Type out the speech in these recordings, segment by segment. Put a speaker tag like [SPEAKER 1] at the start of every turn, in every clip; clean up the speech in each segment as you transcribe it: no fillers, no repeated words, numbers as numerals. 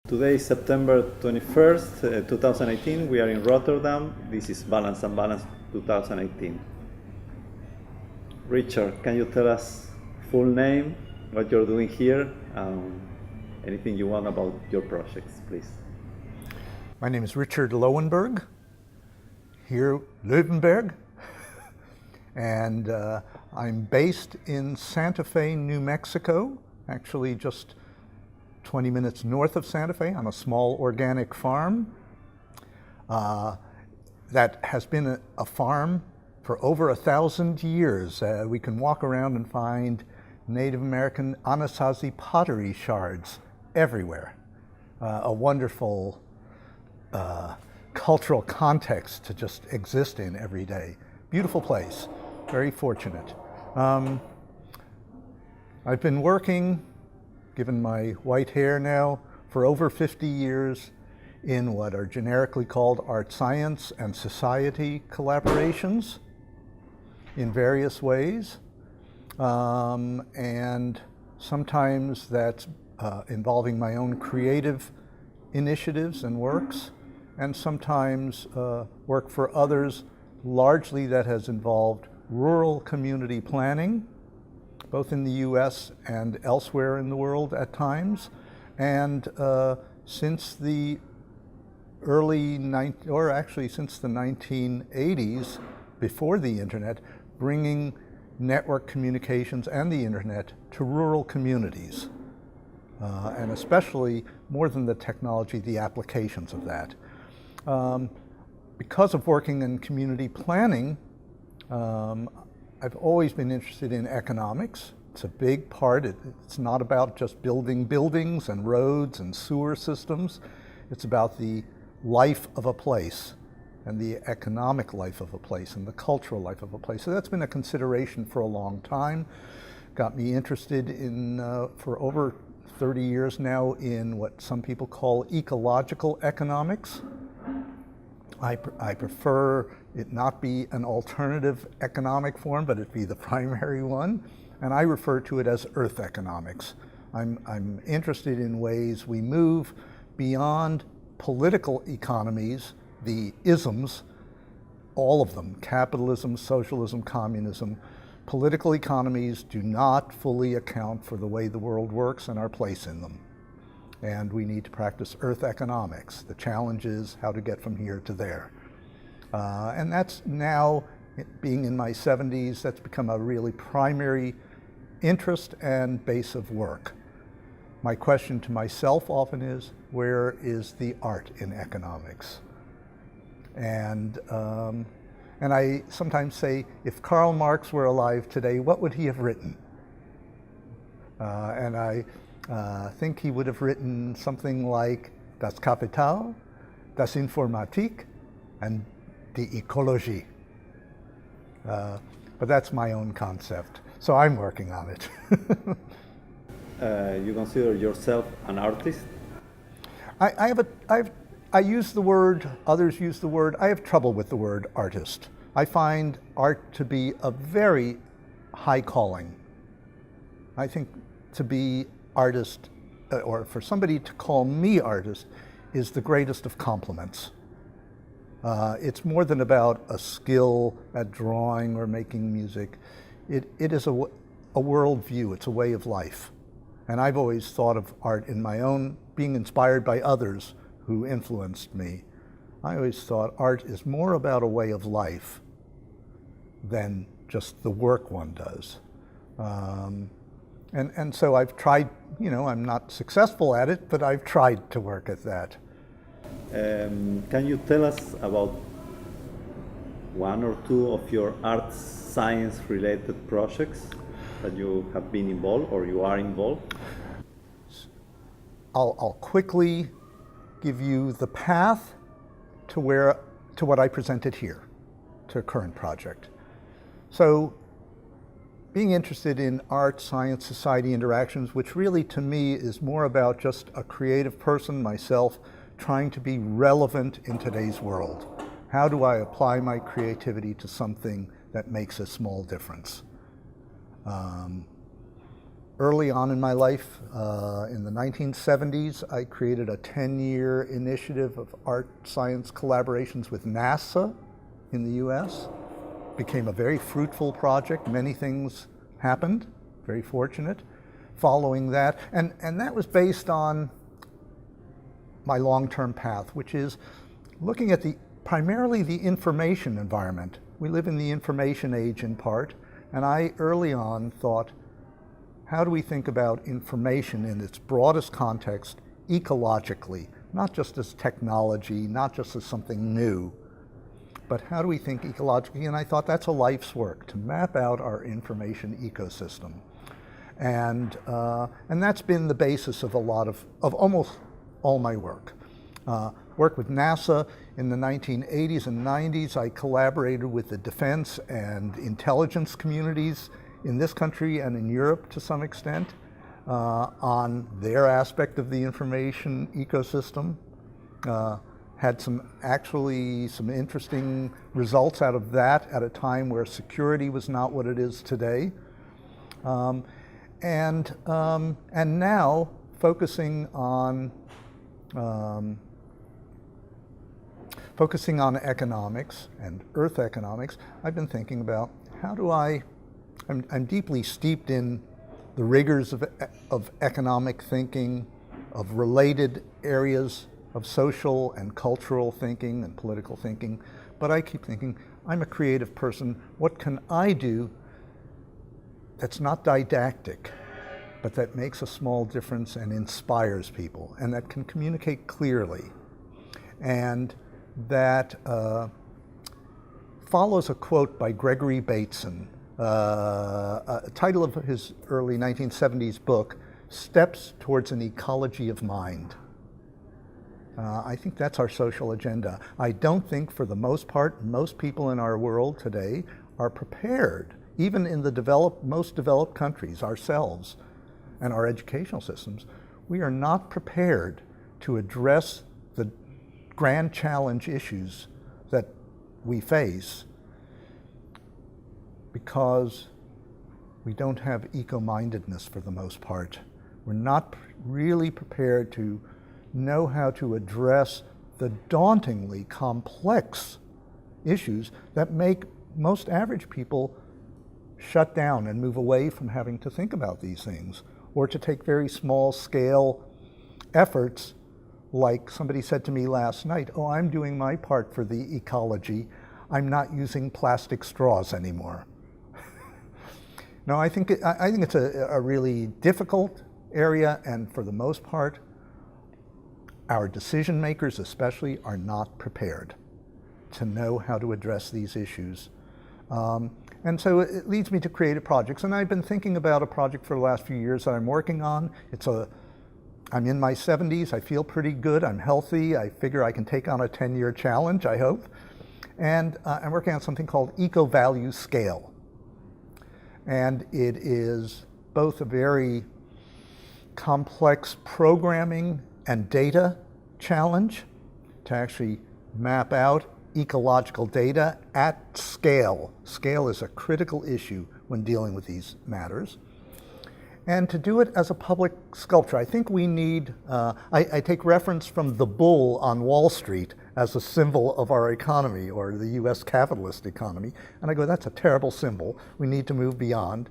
[SPEAKER 1] Today is September 21st, 2018. We are in Rotterdam. This is Balance and Balance 2018. Richard, can you tell us full name, what you're doing here, anything you want about your projects, please?
[SPEAKER 2] My name is Richard Lowenberg, here Lowenberg, and I'm based in Santa Fe, New Mexico, actually just 20 minutes north of Santa Fe on a small organic farm that has been a farm for over 1,000 years. We can walk around and find Native American Anasazi pottery shards everywhere. A wonderful cultural context to just exist in every day. Beautiful place, very fortunate. I've been working, given my white hair now, for over 50 years in what are generically called art science and society collaborations in various ways. And sometimes that's involving my own creative initiatives and works, and sometimes work for others, largely that has involved rural community planning, both in the US and elsewhere in the world at times. And since the since the 1980s, before the internet, bringing network communications and the internet to rural communities. And especially, more than the technology, the applications of that. Because of working in community planning, I've always been interested in economics. It's a big part. It's not about just building buildings and roads and sewer systems. It's about the life of a place and the economic life of a place and the cultural life of a place. So that's been a consideration for a long time. Got me interested in, for over 30 years now, in what some people call ecological economics. I prefer it not be an alternative economic form, but it be the primary one, and I refer to it as earth economics. I'm interested in ways we move beyond political economies, the isms, all of them, capitalism, socialism, communism. Political economies do not fully account for the way the world works and our place in them. And we need to practice earth economics. The challenge is how to get from here to there. And that's now, being in my 70s, that's become a really primary interest and base of work. My question to myself often is, where is the art in economics? And I sometimes say, if Karl Marx were alive today, what would he have written? And I think he would have written something like Das Kapital, Das Informatik, and Die Ökologie. But that's my own concept, so I'm working on it.
[SPEAKER 1] You consider yourself an artist?
[SPEAKER 2] I use the word, others use the word, I have trouble with the word artist. I find art to be a very high calling. I think to be artist, or for somebody to call me artist, is the greatest of compliments. It's more than about a skill at drawing or making music. It is a worldview, it's a way of life. And I've always thought of art in my own, being inspired by others who influenced me. I always thought art is more about a way of life than just the work one does. And so I've tried, I'm not successful at it, but I've tried to work at that.
[SPEAKER 1] Can you tell us about one or two of your art science related projects that you have been involved or you are involved?
[SPEAKER 2] I'll quickly give you the path to what I presented here, to a current project. So, being interested in art, science, society interactions, which really to me is more about just a creative person, myself, trying to be relevant in today's world. How do I apply my creativity to something that makes a small difference? early on in my life, in the 1970s, I created a 10-year initiative of art science collaborations with NASA in the US. Became a very fruitful project. Many things happened, very fortunate, following that. And that was based on my long-term path, which is looking at primarily the information environment. We live in the information age in part, and I early on thought, how do we think about information in its broadest context ecologically, not just as technology, not just as something new, but how do we think ecologically? And I thought that's a life's work, to map out our information ecosystem. And that's been the basis of of almost all my work. Worked with NASA in the 1980s and 90s. I collaborated with the defense and intelligence communities in this country and in Europe to some extent on their aspect of the information ecosystem. Had some interesting results out of that at a time where security was not what it is today. And now focusing on economics and earth economics, I've been thinking about how do I'm deeply steeped in the rigors of economic thinking, of related areas of social and cultural thinking and political thinking, but I keep thinking, I'm a creative person, what can I do that's not didactic, but that makes a small difference and inspires people, and that can communicate clearly, and that follows a quote by Gregory Bateson, a title of his early 1970s book, Steps Towards an Ecology of Mind. I think that's our social agenda. I don't think, for the most part, most people in our world today are prepared, even in the most developed countries, ourselves and our educational systems, we are not prepared to address the grand challenge issues that we face because we don't have eco-mindedness for the most part. We're not really prepared to know how to address the dauntingly complex issues that make most average people shut down and move away from having to think about these things, or to take very small scale efforts, like somebody said to me last night, oh, I'm doing my part for the ecology, I'm not using plastic straws anymore. No, I think it's a really difficult area, and for the most part, our decision makers especially are not prepared to know how to address these issues. And so it leads me to creative projects. And I've been thinking about a project for the last few years that I'm working on. I'm in my 70s, I feel pretty good, I'm healthy, I figure I can take on a 10-year challenge, I hope. And I'm working on something called Eco-Value Scale. And it is both a very complex programming and data challenge to actually map out ecological data at scale. Scale is a critical issue when dealing with these matters. And to do it as a public sculpture, I think we need, I take reference from the bull on Wall Street as a symbol of our economy, or the US capitalist economy, and I go, that's a terrible symbol. We need to move beyond.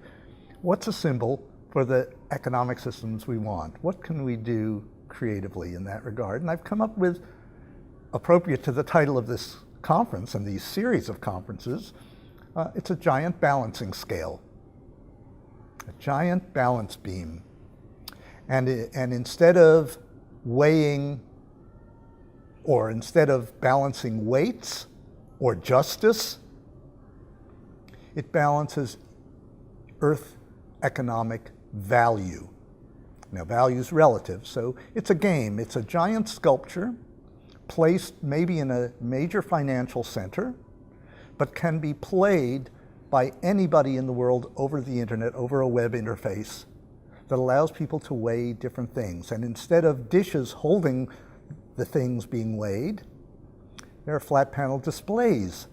[SPEAKER 2] What's a symbol for the economic systems we want? What can we do creatively in that regard? And I've come up with, appropriate to the title of this conference and these series of conferences, it's a giant balancing scale, a giant balance beam. And instead of weighing, or instead of balancing weights or justice, it balances earth economic value. Now, value is relative, so it's a game. It's a giant sculpture placed maybe in a major financial center, but can be played by anybody in the world over the internet, over a web interface that allows people to weigh different things. And instead of dishes holding the things being weighed, there are flat panel displays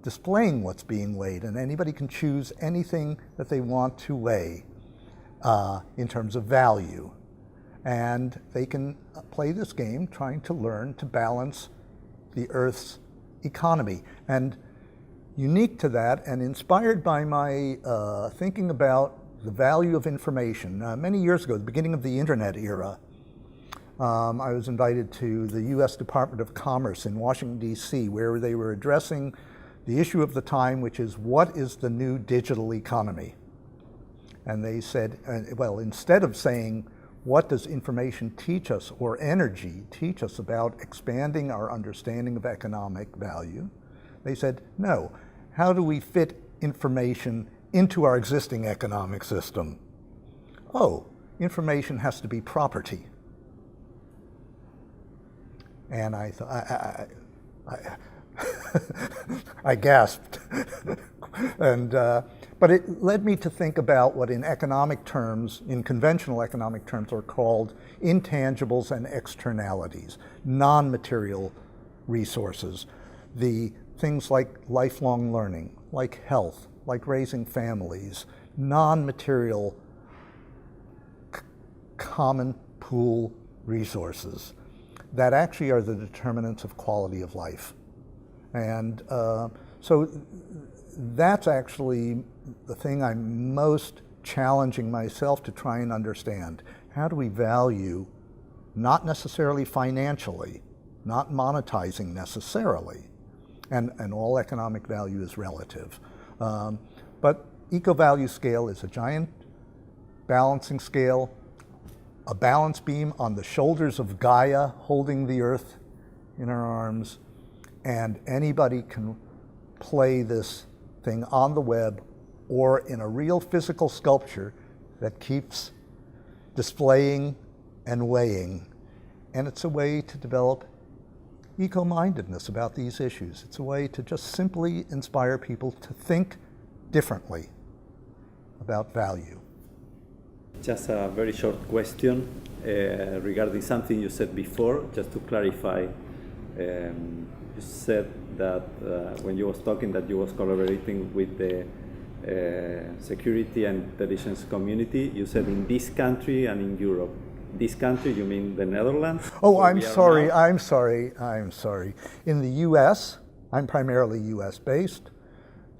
[SPEAKER 2] displaying what's being weighed, and anybody can choose anything that they want to weigh. in terms of value. And they can play this game trying to learn to balance the Earth's economy. And unique to that, and inspired by my thinking about the value of information, many years ago, the beginning of the internet era, I was invited to the US Department of Commerce in Washington, D.C., where they were addressing the issue of the time, which is, what is the new digital economy? And they said, well, instead of saying, what does information teach us, or energy teach us about expanding our understanding of economic value? They said, no, how do we fit information into our existing economic system? Oh, information has to be property. And I thought, I gasped. But it led me to think about what in economic terms, in conventional economic terms, are called intangibles and externalities, non-material resources. The things like lifelong learning, like health, like raising families, non-material common pool resources that actually are the determinants of quality of life. And so that's actually the thing I'm most challenging myself to try and understand. How do we value, not necessarily financially, not monetizing necessarily, and all economic value is relative. But eco-value scale is a giant balancing scale, a balance beam on the shoulders of Gaia holding the Earth in our arms, and anybody can play this thing on the web or in a real physical sculpture that keeps displaying and weighing. And it's a way to develop eco-mindedness about these issues. It's a way to just simply inspire people to think differently about value.
[SPEAKER 1] Just a very short question regarding something you said before, just to clarify. You said that when you was talking that you was collaborating with the security and intelligence community, you said in this country and in Europe. This country, you mean the Netherlands?
[SPEAKER 2] Oh, I'm sorry. I'm sorry. In the US, I'm primarily US based.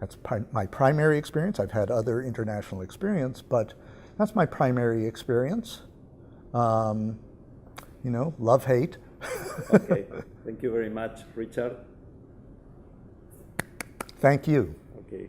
[SPEAKER 2] That's my primary experience. I've had other international experience, but that's my primary experience. You know, love, hate.
[SPEAKER 1] Okay. Thank you very much, Richard.
[SPEAKER 2] Thank you.
[SPEAKER 1] Okay.